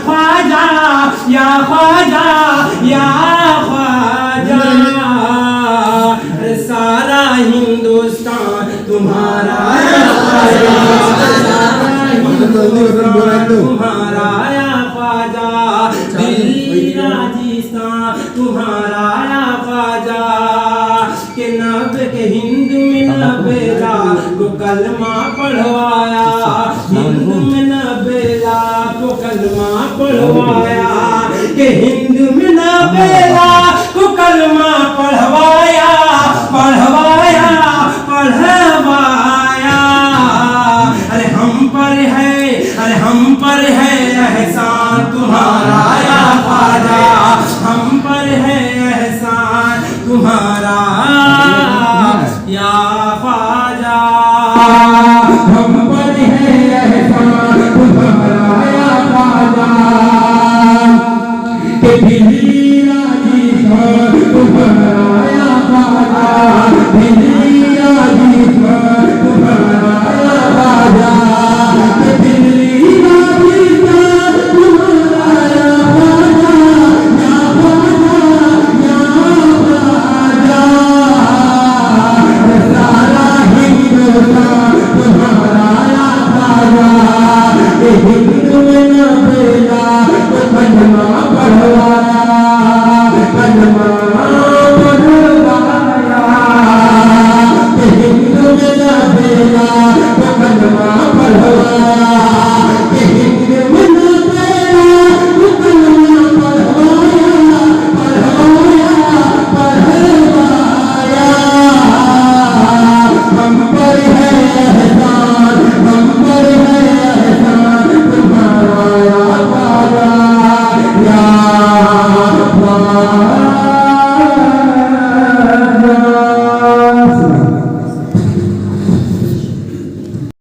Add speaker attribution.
Speaker 1: ख्वाजा या ख्वाजा या ख्वाजा। सारा हिंदुस्तान तुम्हारा तुम्हारा या ख्वाजा, दिल्ली राजस्थान तुम्हारा या ख्वाजा। के नब के हिंद में नबेला को कलमा पढ़वाया, हिंद में नबेला को कलमा पढ़वाया, के हिंद में नबेला को कलमा पढ़वाया पढ़वाया पढ़वाया। अरे हम पर है एहसान तुम्हारा या ख्वाजा, हम पर है एहसान तुम्हारा या ख्वाजा। हम पर है एहसान तुम्हारा या ख्वाजा, के दिल्ली राजस्थान तुम्हारा या ख्वाजा, दिल्ली राजस्थान तुम्हारा या ख्वाजा, के दिल्ली राजस्थान तुम्हारा या ख्वाजा या ख्वाजा या ख्वाजा। सारा हिंदुस्तान तुम्हारा या ख्वाजा, के हिंद में नबेला तो कलमा पढ़वाया कलमा पढ़वाया, के हिंद में नबेला तो कलमा पढ़वाया, के हिंद में नबेला तो कलमा पढ़वाया पढ़वाया पढ़वाया। हम पर है एहसान, हम पर है एहसान तुम्हारा या ख्वाजा या ख्वाजा।